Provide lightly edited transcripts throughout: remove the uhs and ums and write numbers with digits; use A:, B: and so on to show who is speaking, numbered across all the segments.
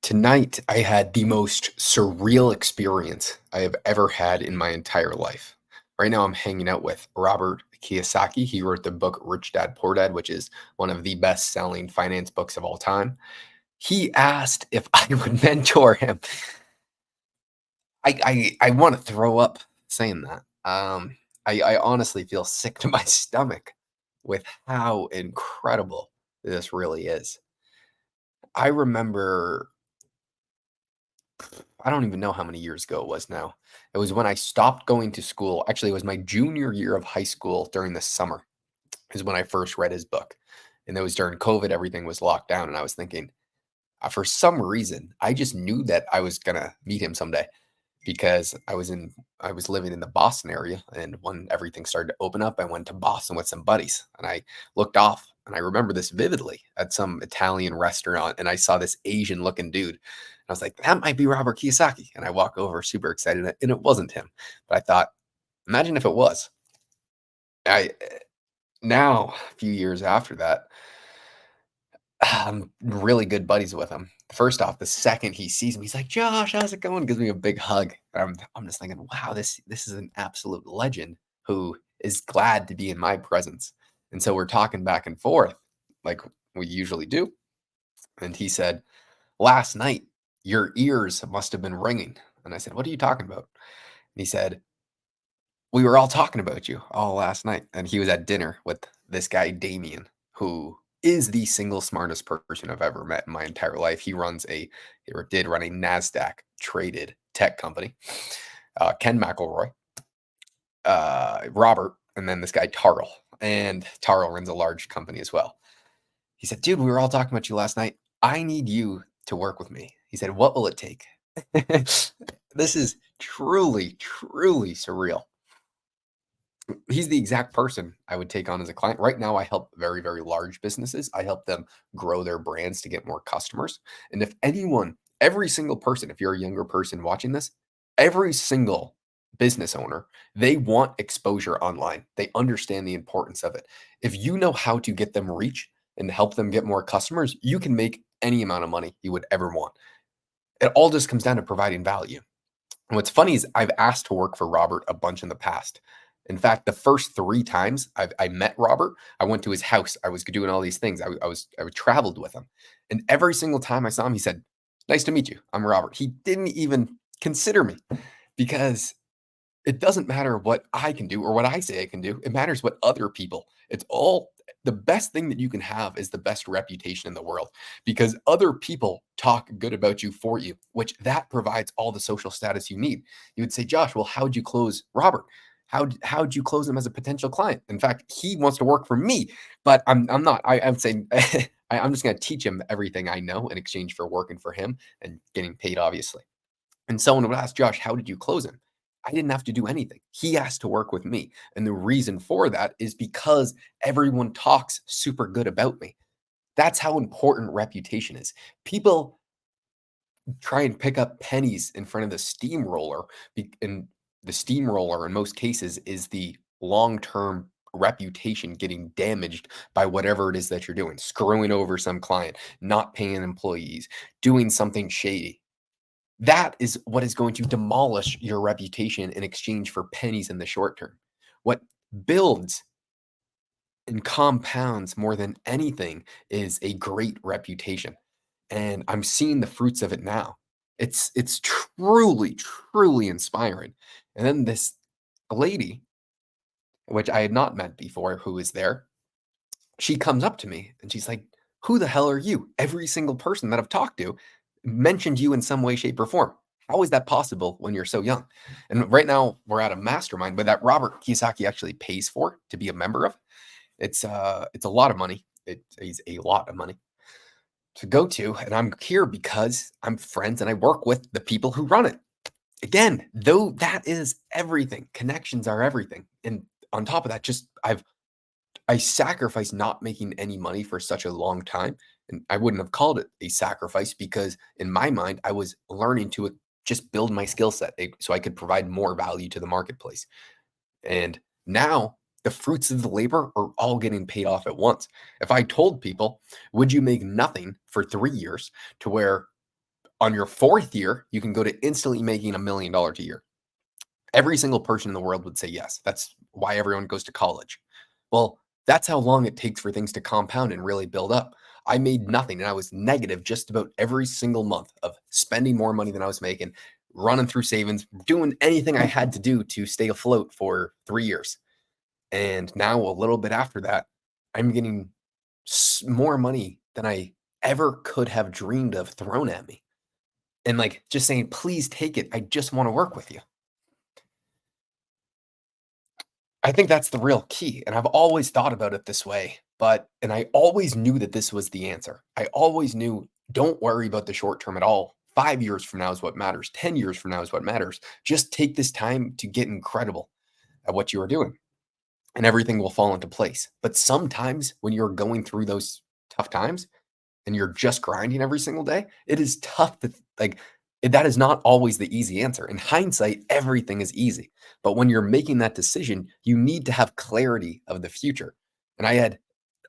A: Tonight, I had the most surreal experience I have ever had in my entire life. Right now, I'm hanging out with Robert Kiyosaki. He wrote the book Rich Dad Poor Dad, which is one of the best selling finance books of all time. He asked if I would mentor him. I want to throw up saying that. I honestly feel sick to my stomach with how incredible this really is. I remember I don't even know how many years ago it was now. It was when I stopped going to school. Actually, it was my junior year of high school during the summer is when I first read his book. And it was during COVID, everything was locked down. And I was thinking, for some reason, I just knew that I was gonna meet him someday because I was living in the Boston area, and when everything started to open up, I went to Boston with some buddies, and I looked off, and I remember this vividly at some Italian restaurant, and I saw this Asian looking dude. And I was like, that might be Robert Kiyosaki. And I walk over super excited, and it wasn't him. But I thought, imagine if it was. I now, a few years after that, I'm really good buddies with him. First off, the second he sees me, he's like, "Josh, how's it going?" Gives me a big hug. I'm just thinking, "Wow, this is an absolute legend who is glad to be in my presence." And so we're talking back and forth like we usually do. And he said, "Last night, your ears must have been ringing." And I said, "What are you talking about?" And he said, "We were all talking about you all last night." And he was at dinner with this guy, Damien, who is the single smartest person I've ever met in my entire life. He did run a NASDAQ traded tech company. Ken McElroy, Robert, and then this guy, Tarl. And Tarl runs a large company as well. He said, "Dude, we were all talking about you last night. I need you to work with me." He said, "What will it take?" This is truly, truly surreal. He's the exact person I would take on as a client. Right now, I help very, very large businesses. I help them grow their brands to get more customers. And if anyone, every single person, if you're a younger person watching this, every single business owner, they want exposure online. They understand the importance of it. If you know how to get them reach and help them get more customers, you can make any amount of money you would ever want. It all just comes down to providing value. And what's funny is I've asked to work for Robert a bunch in the past. In fact, the first 3 times I met Robert, I went to his house. I was doing all these things. I traveled with him, and every single time I saw him, he said, "Nice to meet you. I'm Robert." He didn't even consider me because it doesn't matter what I can do or what I say I can do. It matters what other people. It's all the best thing that you can have is the best reputation in the world because other people talk good about you for you, which that provides all the social status you need. You would say, "Josh, well, how'd you close Robert? How'd you close him as a potential client?" In fact, he wants to work for me, but I'm not. I'm saying I'm just going to teach him everything I know in exchange for working for him and getting paid, obviously. And someone would ask, "Josh, how did you close him?" I didn't have to do anything. He asked to work with me. And the reason for that is because everyone talks super good about me. That's how important reputation is. People try and pick up pennies in front of the steamroller, and the steamroller in most cases is the long-term reputation getting damaged by whatever it is that you're doing, screwing over some client, not paying employees, doing something shady. That is what is going to demolish your reputation in exchange for pennies in the short term. What builds and compounds more than anything is a great reputation. And I'm seeing the fruits of it now. It's truly, truly inspiring. And then this lady, which I had not met before, who was there, she comes up to me and she's like, "Who the hell are you? Every single person that I've talked to mentioned you in some way, shape, or form. How is that possible when you're so young?" And right now we're at a mastermind, but that Robert Kiyosaki actually pays for to be a member of. It's a lot of money. It is a lot of money to go to. And I'm here because I'm friends and I work with the people who run it. Again, though that is everything. Connections are everything. And on top of that, I sacrificed not making any money for such a long time, and I wouldn't have called it a sacrifice because in my mind, I was learning to just build my skill set so I could provide more value to the marketplace. And now the fruits of the labor are all getting paid off at once. If I told people, "Would you make nothing for 3 years to where On your 4th year, you can go to instantly making $1 million a year. Every single person in the world would say yes. That's why everyone goes to college. Well, that's how long it takes for things to compound and really build up. I made nothing and I was negative just about every single month of spending more money than I was making, running through savings, doing anything I had to do to stay afloat for 3 years. And now, a little bit after that, I'm getting more money than I ever could have dreamed of thrown at me. And like just saying, please take it. I just want to work with you. I think that's the real key. And I've always thought about it this way, and I always knew that this was the answer. I always knew, don't worry about the short term at all. 5 years from now is what matters. 10 years from now is what matters. Just take this time to get incredible at what you are doing, and everything will fall into place. But sometimes when you're going through those tough times and you're just grinding every single day, it is tough to like that is not always the easy answer. In hindsight, everything is easy. But when you're making that decision, you need to have clarity of the future. And I had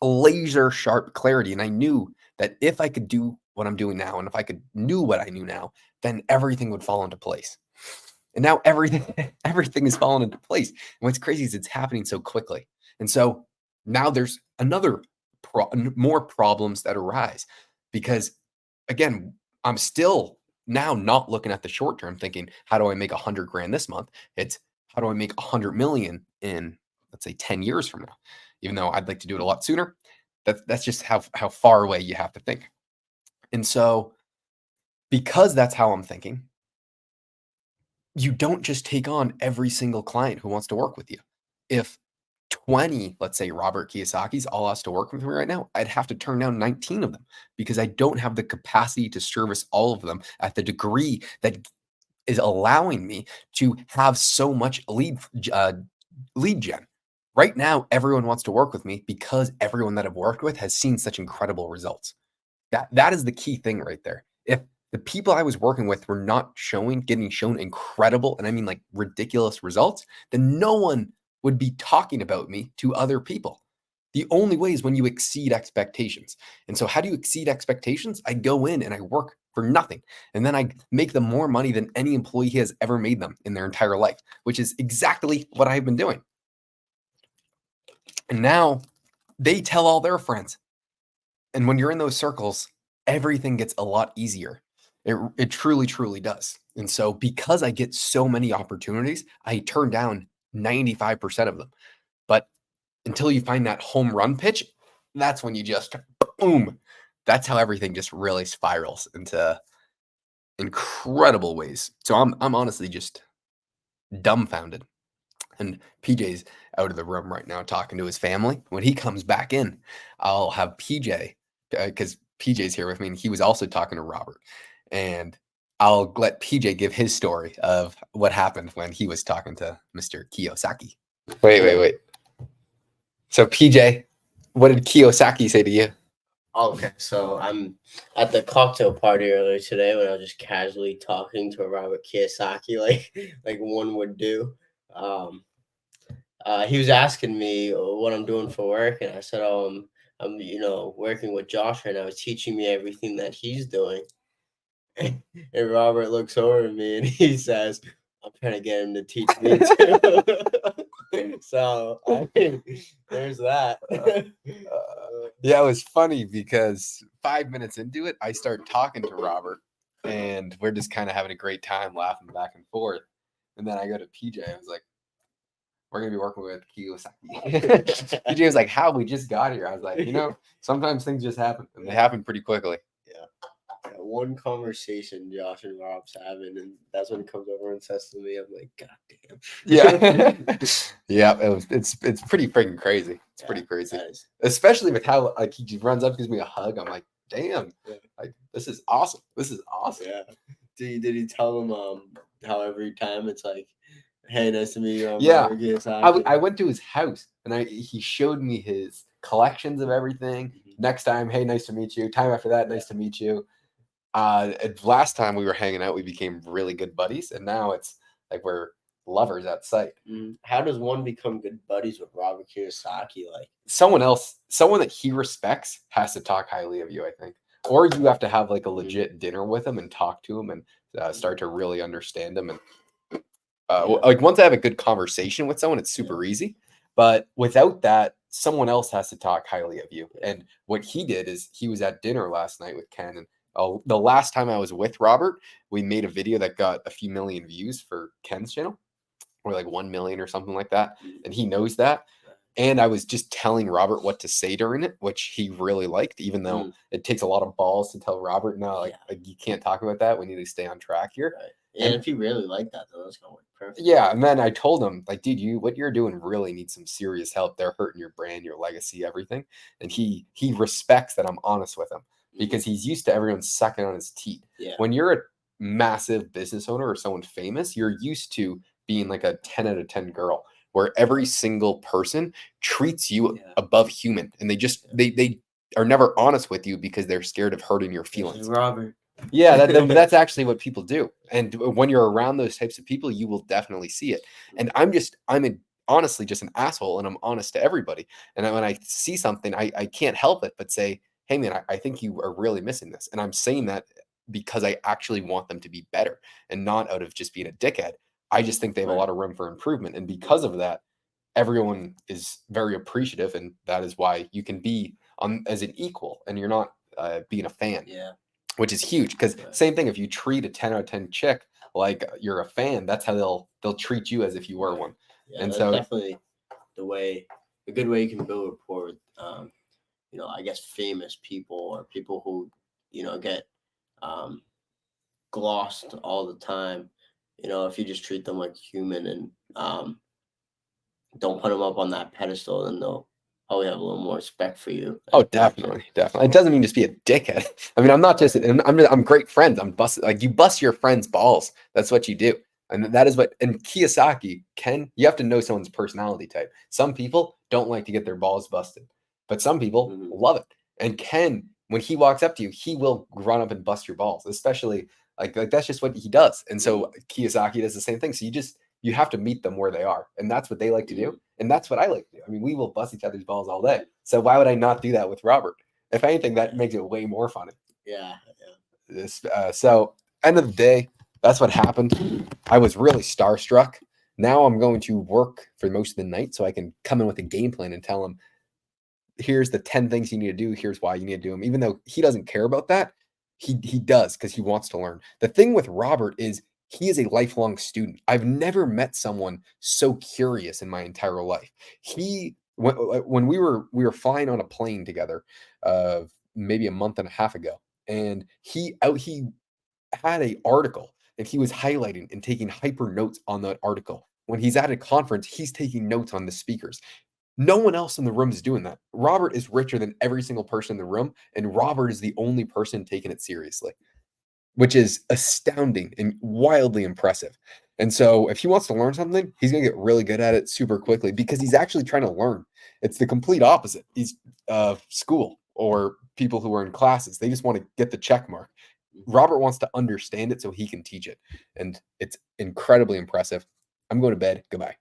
A: laser sharp clarity. And I knew that if I could do what I'm doing now, and if I could knew what I knew now, then everything would fall into place. And now everything everything is falling into place. And what's crazy is it's happening so quickly. And so now there's another more problems that arise because again, I'm still now not looking at the short term thinking, how do I make 100 grand this month? It's how do I make 100 million in, let's say, 10 years from now? Even though I'd like to do it a lot sooner, that's just how far away you have to think. And so because that's how I'm thinking, you don't just take on every single client who wants to work with you. If 20, let's say, Robert Kiyosaki's all asked to work with me right now, I'd have to turn down 19 of them because I don't have the capacity to service all of them at the degree that is allowing me to have so much lead gen. Right now, everyone wants to work with me because everyone that I've worked with has seen such incredible results. That is the key thing right there. If the people I was working with were not getting shown incredible, and I mean like ridiculous results, then no one would be talking about me to other people. The only way is when you exceed expectations. And so how do you exceed expectations? I go in and I work for nothing. And then I make them more money than any employee has ever made them in their entire life, which is exactly what I've been doing. And now they tell all their friends. And when you're in those circles, everything gets a lot easier. It truly, truly does. And so because I get so many opportunities, I turn down 95% of them. But until you find that home run pitch, that's when you just boom. That's how everything just really spirals into incredible ways. So I'm honestly just dumbfounded. And PJ's out of the room right now talking to his family. When he comes back in, I'll have PJ because PJ's here with me, and he was also talking to Robert. And I'll let PJ give his story of what happened when he was talking to Mr. Kiyosaki. Wait. So PJ, what did Kiyosaki say to you?
B: Okay, so I'm at the cocktail party earlier today when I was just casually talking to Robert Kiyosaki, like one would do. Um, he was asking me what I'm doing for work, and I said, "Oh, I'm working with Josh right now. He's teaching me everything that he's doing." And Robert looks over at me and he says, "I'm trying to get him to teach me too." So there's that.
A: Yeah, it was funny because 5 minutes into it, I start talking to Robert, and we're just kind of having a great time laughing back and forth. And then I go to PJ. I was like, "We're gonna be working with Kiyosaki." PJ was like, "How? We just got here." I was like, sometimes things just happen, and they happen pretty quickly.
B: Yeah. One conversation Josh and Rob's having, and that's when he comes over and says to me, I'm like, God damn.
A: Yeah. Yeah, it's pretty freaking crazy. It's pretty crazy. Especially with how like he runs up, gives me a hug. I'm like, damn. Like this is awesome. This is awesome.
B: Yeah. Did he tell him how every time it's like, hey, nice to meet you.
A: Yeah. I went to his house and he showed me his collections of everything. Next time, hey, nice to meet you. Time after that, nice to meet you. Last time we were hanging out, we became really good buddies, and now it's like we're lovers at sight.
B: How does one become good buddies with Robert Kiyosaki? Like
A: someone that he respects has to talk highly of you, I think. or you have to have like a
B: Mhm.
A: legit dinner with him and talk to him and start to really understand him. And
B: Yeah.
A: like once I have a good conversation with someone, it's super easy. But without that, someone else has to talk highly of you.
B: Yeah.
A: And what he did is he was at dinner last night with Ken, and the last time I was with Robert, we made a video that got a few million views for Ken's channel, or like 1 million or something like that. And he knows that. And I was just telling Robert what to say during it, which he really liked, even though
B: Mm.
A: it takes a lot of balls to tell Robert, no, like,
B: Yeah.
A: like you can't talk about that. We need to stay on track here.
B: Right. Yeah, and
A: And
B: if you really like that, then that's gonna work perfect.
A: yeah, and then I told him, like, dude, what you're doing really needs some serious help. They're hurting your brand, your legacy, everything. And he respects that I'm honest with him because he's used to everyone sucking on his teeth.
B: Yeah.
A: When you're a massive business owner or someone famous, you're used to being like a 10 out of 10 girl where every single person treats you
B: Yeah.
A: above human, and they are never honest with you because they're scared of hurting your
B: This is
A: feelings.
B: Robert.
A: Yeah, that's actually what people do. And when you're around those types of people, you will definitely see it. And honestly just an asshole, and I'm honest to everybody. And when I see something, I can't help it but say, hey man, I think you are really missing this. And I'm saying that because I actually want them to be better and not out of just being a dickhead. I just think they have a
B: Right.
A: lot of room for improvement. And because of that, everyone is very appreciative. And that is why you can be on as an equal and you're not being a fan,
B: Yeah.
A: which is huge. Because
B: Right.
A: same thing, if you treat a 10 out of 10 chick like you're a fan, that's how they'll treat you as if you were
B: Right.
A: one.
B: Yeah,
A: And
B: that's
A: so
B: definitely a good way you can build rapport with, I guess famous people or people who, get um, glossed all the time. If you just treat them like human and don't put them up on that pedestal, then they'll probably have a little more respect for you
A: oh,
B: as a person.
A: definitely, definitely. It doesn't mean just be a dickhead. I mean, I'm not just I'm great friends. I'm bust like you bust your friends' balls. That's what you do. And that is what and kiyosaki, Ken, you have to know someone's personality type. Some people don't like to get their balls busted, but some people
B: Mhm.
A: love it. And Ken, when he walks up to you, he will run up and bust your balls, especially like that's just what he does. And so Kiyosaki does the same thing. So you have to meet them where they are. And that's what they like to do. And that's what I like to do. I mean, we will bust each other's balls all day. So why would I not do that with Robert? If anything, that makes it way more funny.
B: Yeah.
A: So end of the day, that's what happened. I was really starstruck. Now I'm going to work for most of the night so I can come in with a game plan and tell him, here's the 10 things you need to do. Here's why you need to do them. Even though he doesn't care about that, he does because he wants to learn. The thing with Robert is he is a lifelong student. I've never met someone so curious in my entire life. When we were flying on a plane together, maybe a month and a half ago, and he had a article and he was highlighting and taking hyper notes on that article. When he's at a conference, he's taking notes on the speakers. No one else in the room is doing that. Robert is richer than every single person in the room, and Robert is the only person taking it seriously, which is astounding and wildly impressive. And so, if he wants to learn something, he's going to get really good at it super quickly because he's actually trying to learn. It's the complete opposite. He's school or people who are in classes, they just want to get the check mark. Robert wants to understand it so he can teach it. And it's incredibly impressive. I'm going to bed. Goodbye.